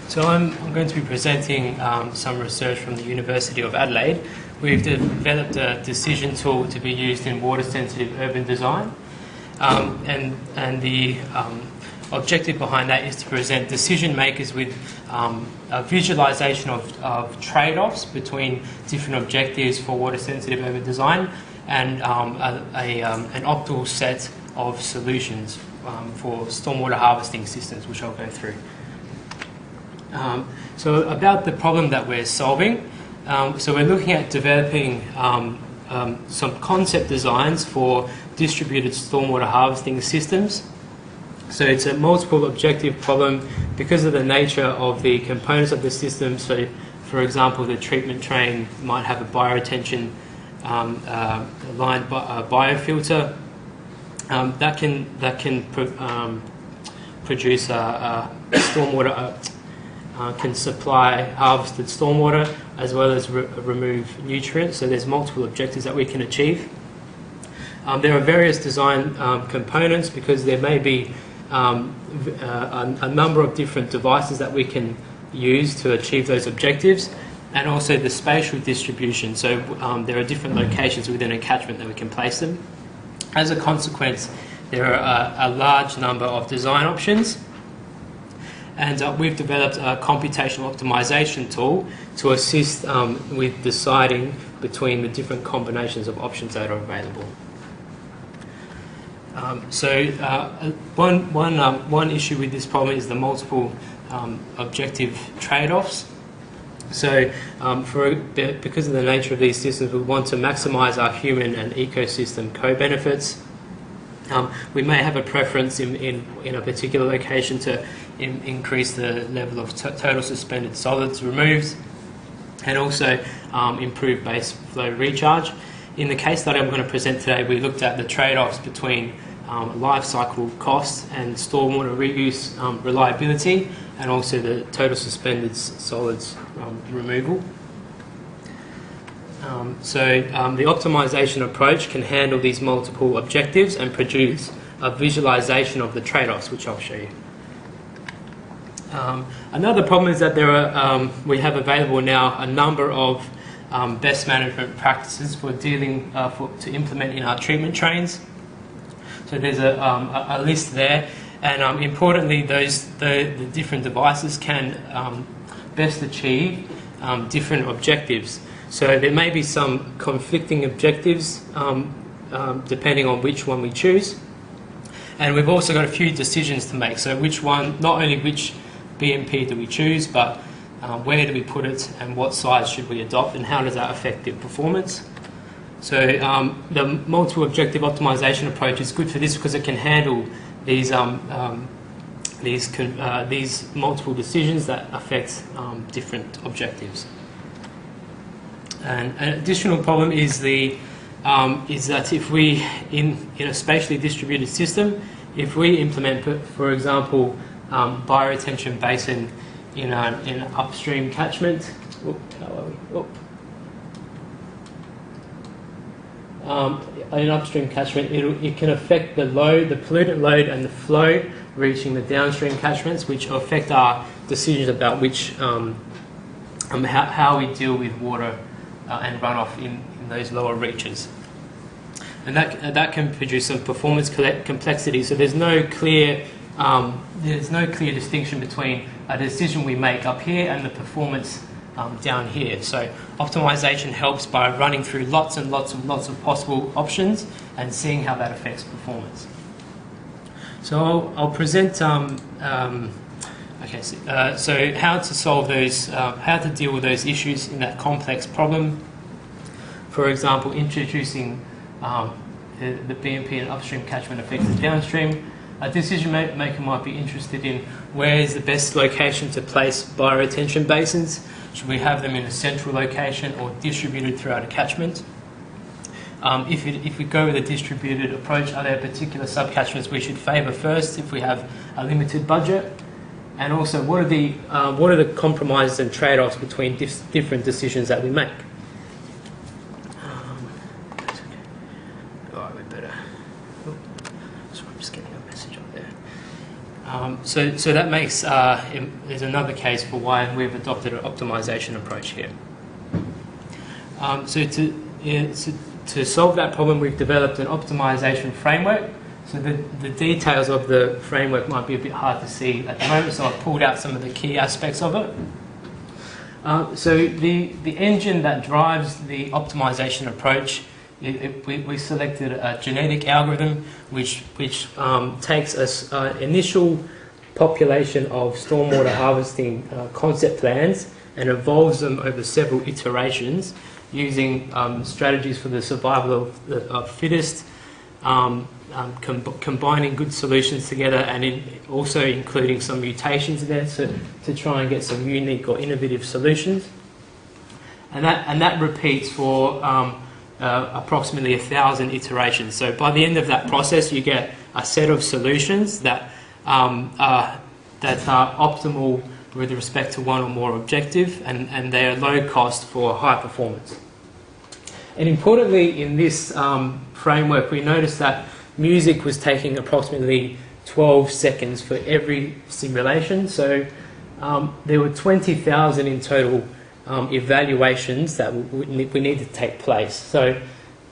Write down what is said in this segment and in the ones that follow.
So I'm going to be presenting some research from the University of Adelaide. We've developed a decision tool to be used in water-sensitive urban design, and the objective behind that is to present decision makers with a visualization of trade-offs between different objectives for water-sensitive urban design and an optimal set of solutions for stormwater harvesting systems, which I'll go through. So about the problem that we're solving, so we're looking at developing some concept designs for distributed stormwater harvesting systems. So it's a multiple objective problem because of the nature of the components of the system. So for example, the treatment train might have a bioretention lined biofilter that can produce stormwater, can supply harvested stormwater as well as remove nutrients. So there's multiple objectives that we can achieve. There are various design components because there may be a number of different devices that we can use to achieve those objectives, and also the spatial distribution. So there are different locations within a catchment that we can place them. As a consequence, there are a large number of design options, and we've developed a computational optimization tool to assist with deciding between the different combinations of options that are available. One issue with this problem is the multiple objective trade-offs. So because of the nature of these systems, we want to maximize our human and ecosystem co-benefits. We may have a preference in a particular location to increase the level of total suspended solids removed, and also improve base flow recharge. In the case study I'm going to present today, we looked at the trade-offs between life cycle costs and stormwater reuse reliability, and also the total suspended solids removal. The optimization approach can handle these multiple objectives and produce a visualization of the trade-offs, which I'll show you. Another problem is that we have available now a number of best management practices for to implement in our treatment trains. So there's a list there, and importantly, the different devices can best achieve different objectives. So there may be some conflicting objectives depending on which one we choose, and we've also got a few decisions to make. So which one, not only which BMP do we choose, but where do we put it, and what size should we adopt, and how does that affect the performance? So the multiple objective optimization approach is good for this because it can handle these multiple decisions that affect different objectives. And an additional problem is that if we in a spatially distributed system, if we implement, for example, bioretention basin in an upstream catchment. In an upstream catchment, it can affect the load, the pollutant load, and the flow reaching the downstream catchments, which affect our decisions about which how we deal with water and runoff in those lower reaches. And that can produce some performance complexity. So there's no clear distinction between a decision we make up here and the performance down here. So optimization helps by running through lots and lots of possible options and seeing how that affects performance. So I'll present so how to solve those, how to deal with those issues in that complex problem. For example, introducing the BMP and upstream catchment affects the downstream. A decision maker might be interested in where is the best location to place bioretention basins. Should we have them in a central location or distributed throughout a catchment? If we go with a distributed approach, are there particular subcatchments we should favour first if we have a limited budget? And also, what are the compromises and trade-offs between different decisions that we make? So that makes is another case for why we've adopted an optimization approach here. To solve that problem, we've developed an optimization framework. So the details of the framework might be a bit hard to see at the moment, so I've pulled out some of the key aspects of it. So the engine that drives the optimization approach, we selected a genetic algorithm which takes an initial population of stormwater harvesting concept plans and evolves them over several iterations using strategies for the survival of fittest, combining good solutions together, and also including some mutations in there to try and get some unique or innovative solutions. And that repeats for approximately 1,000 iterations. So by the end of that process, you get a set of solutions that are optimal with respect to one or more objective, and they are low cost for high performance. And importantly, in this framework, we noticed that music was taking approximately 12 seconds for every simulation. So there were 20,000 in total evaluations that we needed to take place. So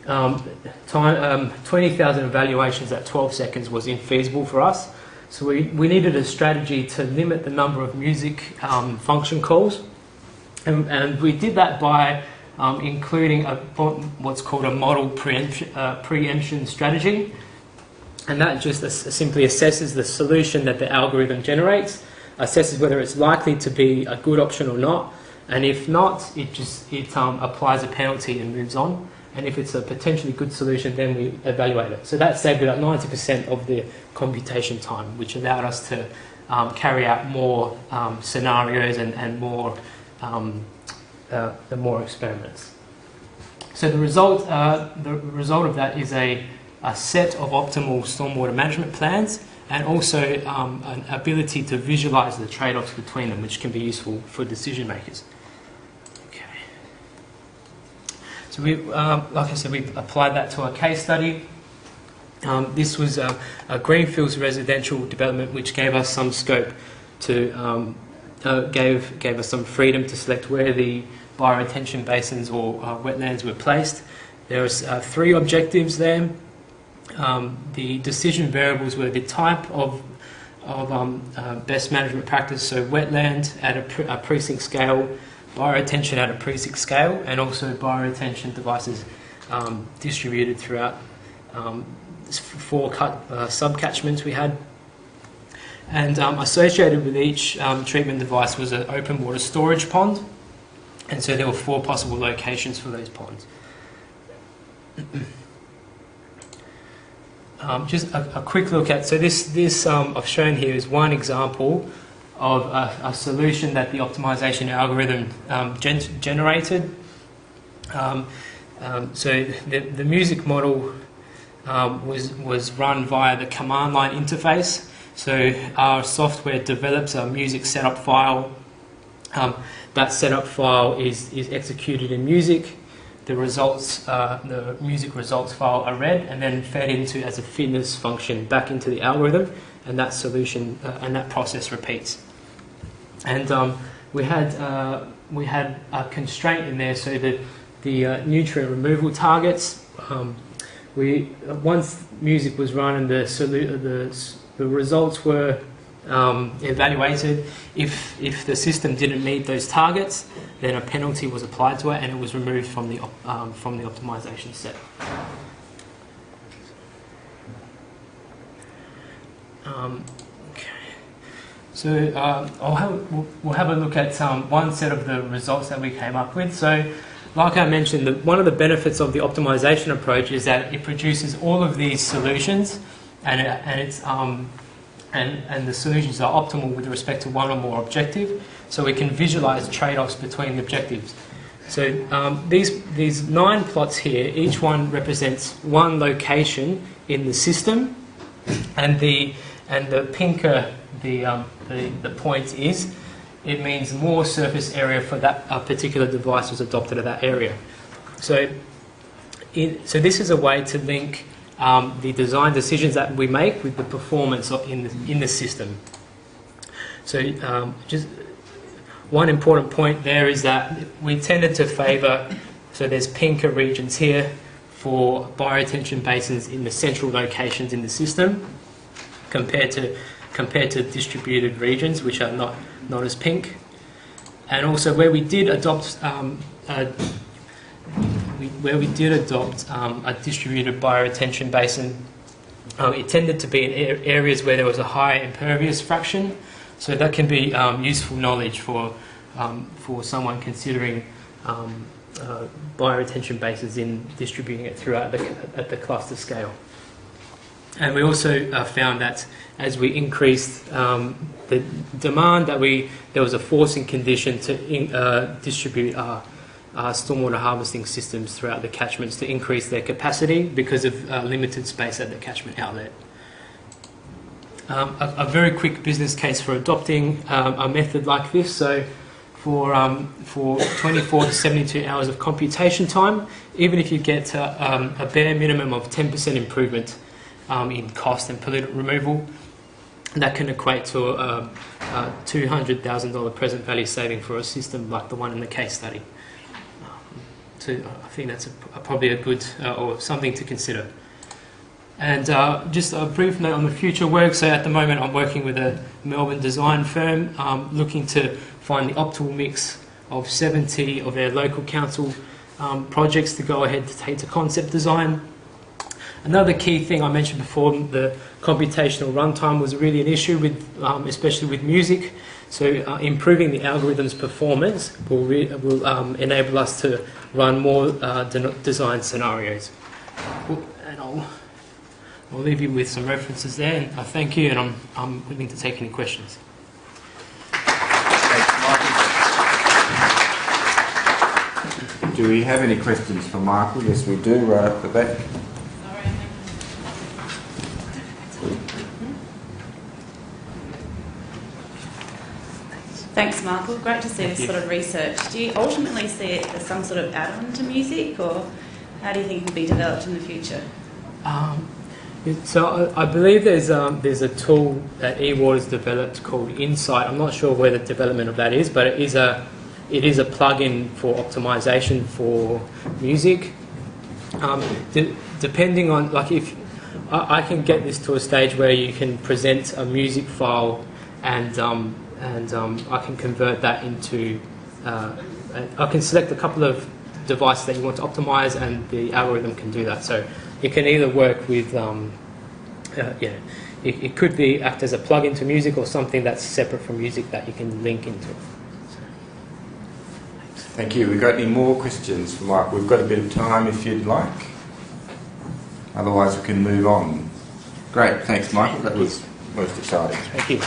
20,000 evaluations at 12 seconds was infeasible for us. So we needed a strategy to limit the number of music function calls. And we did that by including what's called a model preemption strategy. And that just simply assesses the solution that the algorithm generates, assesses whether it's likely to be a good option or not, and if not, it applies a penalty and moves on. And if it's a potentially good solution, then we evaluate it. So that saved about 90% of the computation time, which allowed us to carry out more scenarios and more experiments. So the result of that is a set of optimal stormwater management plans, and also an ability to visualize the trade-offs between them, which can be useful for decision makers. Okay. So like I said, we've applied that to a case study. This was a greenfields residential development, which gave us some scope to gave us some freedom to select where the bioretention basins or wetlands were placed. There was 3 objectives there. The decision variables were the type of best management practice, so wetland at a precinct scale, bioretention at a precinct scale, and also bioretention devices distributed throughout 4 sub-catchments we had. And associated with each treatment device was an open water storage pond, and so there were 4 possible locations for those ponds. Just a quick look at, so this I've shown here is one example of a solution that the optimization algorithm generated. So the music model was run via the command line interface. So our software develops a music setup file. That setup file is executed in music. The music results file are read and then fed into as a fitness function back into the algorithm, and that solution and that process repeats. And we had a constraint in there, so that the nutrient removal targets. Once music was run and the results were evaluated, if the system didn't meet those targets, then a penalty was applied to it and it was removed from the optimization set. Okay. So we'll have a look at one set of the results that we came up with. So, like I mentioned, one of the benefits of the optimization approach is that it produces all of these solutions, and the solutions are optimal with respect to one or more objective, so we can visualize trade-offs between the objectives. So these 9 plots here, each one represents one location in the system, and the pinker the point is, it means more surface area for that particular device was adopted at that area. So this is a way to link the design decisions that we make with the performance in the system. So just one important point there is that we tended to favour, so there's pinker regions here for bioretention basins in the central locations in the system, compared to distributed regions which are not as pink. And also where we did adopt a distributed bioretention basin, it tended to be in areas where there was a high impervious fraction. So that can be useful knowledge for someone considering bioretention bases in distributing it throughout at the cluster scale. And we also found that as we increased the demand, there was a forcing condition to distribute our stormwater harvesting systems throughout the catchments to increase their capacity because of limited space at the catchment outlet. A very quick business case for adopting a method like this. So for 24 to 72 hours of computation time, even if you get a bare minimum of 10% improvement in cost and pollutant removal, that can equate to a $200,000 present value saving for a system like the one in the case study. So I think that's probably a good or something to consider. And just a brief note on the future work. So at the moment I'm working with a Melbourne design firm looking to find the optimal mix of 70 of their local council projects to go ahead to take to concept design. Another key thing I mentioned before, the computational runtime was really an issue with, especially with music. So improving the algorithm's performance will enable us to run more design scenarios. And I'll leave you with some references there. And I thank you, and I'm willing to take any questions. Do we have any questions for Michael? Yes, we do, right up the back. Thanks, Michael. Great to see this sort of research. Do you ultimately see it as some sort of add-on to music, or how do you think it will be developed in the future? So I believe there's a tool that eWater's developed called Insight. I'm not sure where the development of that is, but it is a plugin for optimization for music. Depending on, like, if I can get this to a stage where you can present a music file and I can convert that into, I can select a couple of devices that you want to optimize, and the algorithm can do that. So it can either work with, it could be act as a plug-in to music, or something that's separate from music that you can link into. Thank you. We've got any more questions for Michael? We've got a bit of time if you'd like. Otherwise we can move on. Great, thanks Michael. That was most exciting. Thank you.